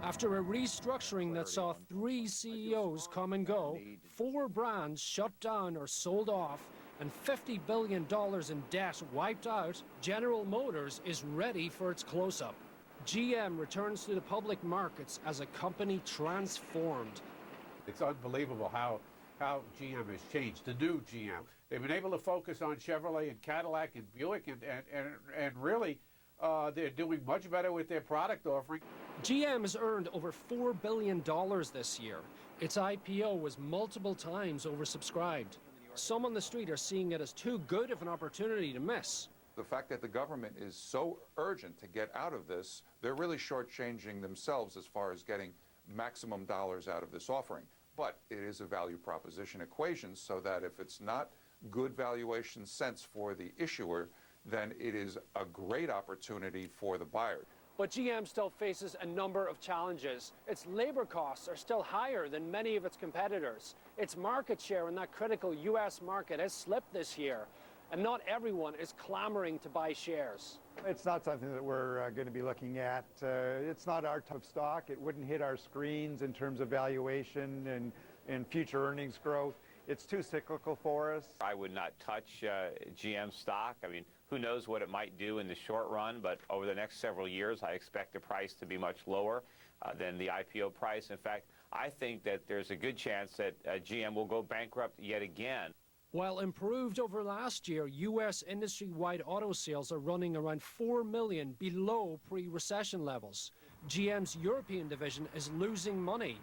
After a restructuring that saw 3 CEOs come and go, 4 brands shut down or sold off, and $50 billion in debt wiped out, General Motors is ready for its close-up. GM returns to the public markets as a company transformed. It's unbelievable how GM has changed, the new GM. They've been able to focus on Chevrolet and Cadillac and Buick, and really they're doing much better with their product offering. GM has earned over $4 billion this year. Its IPO was multiple times oversubscribed. Some on the street are seeing it as too good of an opportunity to miss. The fact that the government is so urgent to get out of this, they're really shortchanging themselves as far as getting maximum dollars out of this offering. But it is a value proposition equation, so that if it's not good valuation sense for the issuer, then it is a great opportunity for the buyer. But GM still faces a number of challenges. Its labor costs are still higher than many of its competitors. Its market share in that critical U.S. market has slipped this year, and not everyone is clamoring to buy shares. It's not something that we're going to be looking at. It's not our type of stock. It wouldn't hit our screens in terms of valuation and future earnings growth. It's too cyclical for us. I would not touch GM stock. I mean, who knows what it might do in the short run, but over the next several years, I expect the price to be much lower than the IPO price. In fact, I think that there's a good chance that GM will go bankrupt yet again. While improved over last year, U.S. industry-wide auto sales are running around 4 million below pre-recession levels. GM's European division is losing money.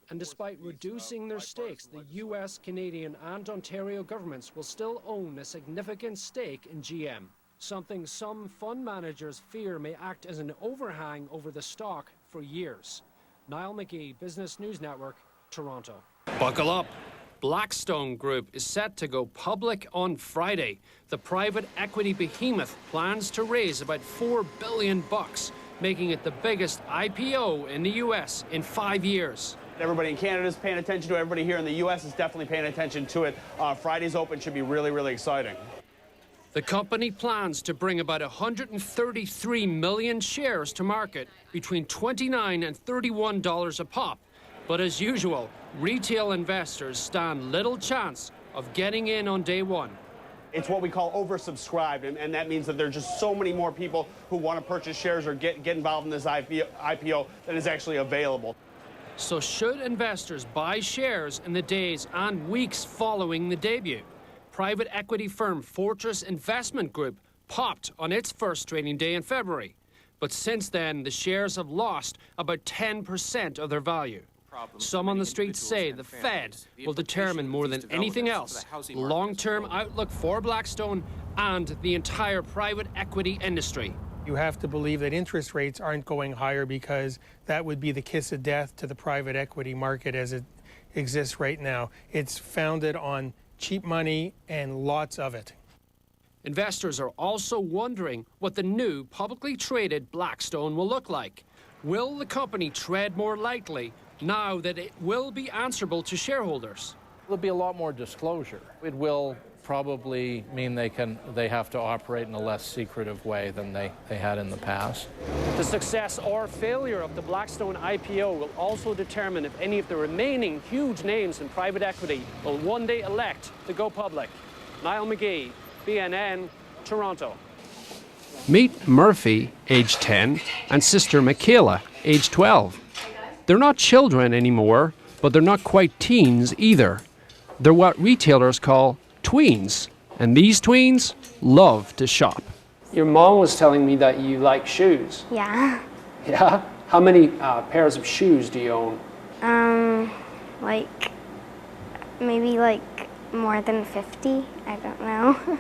And despite reducing their stakes, the U.S., Canadian and Ontario governments will still own a significant stake in GM, something some fund managers fear may act as an overhang over the stock for years. Niall McGee, Business News Network, Toronto. Buckle up. Blackstone Group is set to go public on Friday. The private equity behemoth plans to raise about $4 billion, making it the biggest IPO in the U.S. in 5 years. Everybody in Canada is paying attention to it. Everybody here in the U.S. is definitely paying attention to it. Friday's open should be really, really exciting. The company plans to bring about 133 million shares to market between $29 and $31 a pop. But as usual, retail investors stand little chance of getting in on day one. It's what we call oversubscribed, and that means that there's just so many more people who want to purchase shares or get involved in this IPO than is actually available. So should investors buy shares in the days and weeks following the debut? Private equity firm Fortress Investment Group popped on its first trading day in February. But since then, the shares have lost about 10% of their value. Some on the street say the Fed will determine more than anything else the long-term outlook for Blackstone and the entire private equity industry. You have to believe that interest rates aren't going higher, because that would be the kiss of death to the private equity market as it exists right now. It's founded on cheap money and lots of it. Investors are also wondering what the new publicly traded Blackstone will look like. Will the company tread more lightly now that it will be answerable to shareholders? There'll be a lot more disclosure. It will probably mean they have to operate in a less secretive way than they had in the past. The success or failure of the Blackstone IPO will also determine if any of the remaining huge names in private equity will one day elect to go public. Niall McGee, BNN, Toronto. Meet Murphy, age 10, and sister Michaela, age 12. They're not children anymore, but they're not quite teens either. They're what retailers call tweens, and these tweens love to shop. Your mom was telling me that you like shoes. Yeah. Yeah? How many pairs of shoes do you own? Maybe more than 50. I don't know.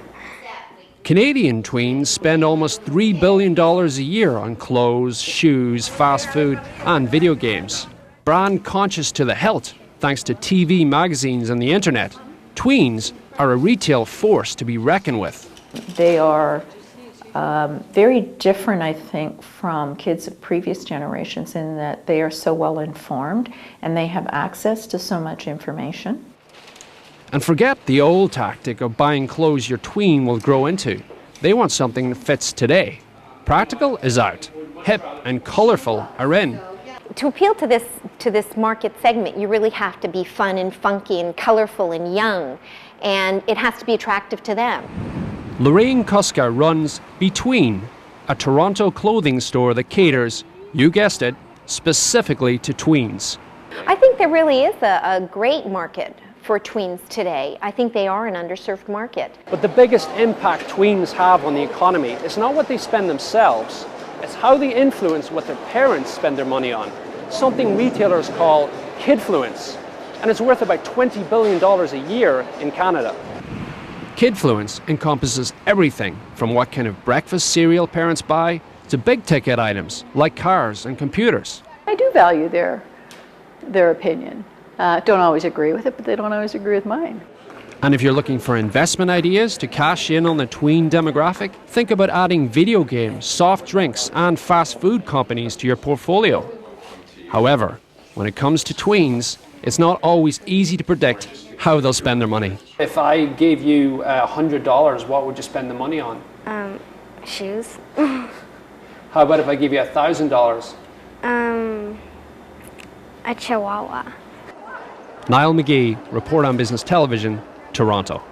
Canadian tweens spend almost $3 billion a year on clothes, shoes, fast food, and video games. Brand conscious to the hilt, thanks to TV, magazines, and the internet, tweens are a retail force to be reckoned with. They are very different, I think, from kids of previous generations in that they are so well informed and they have access to so much information. And forget the old tactic of buying clothes your tween will grow into. They want something that fits today. Practical is out. Hip and colourful are in. to appeal to this market segment, you really have to be fun and funky and colorful and young, and it has to be attractive to them. Lorraine Kuska runs Between, a Toronto clothing store that caters, you guessed it, specifically to tweens. I think there really is a great market for tweens today. I think they are an underserved market. But the biggest impact tweens have on the economy is not what they spend themselves, it's how they influence what their parents spend their money on, something retailers call kidfluence, and it's worth about $20 billion a year in Canada. Kidfluence encompasses everything from what kind of breakfast cereal parents buy to big ticket items like cars and computers. I do value their opinion. Don't always agree with it, but they don't always agree with mine. And if you're looking for investment ideas to cash in on the tween demographic, think about adding video games, soft drinks, and fast food companies to your portfolio. However, when it comes to tweens, it's not always easy to predict how they'll spend their money. If I gave you $100, what would you spend the money on? Shoes. How about if I give you $1,000? A chihuahua. Niall McGee, Report on Business Television, Toronto.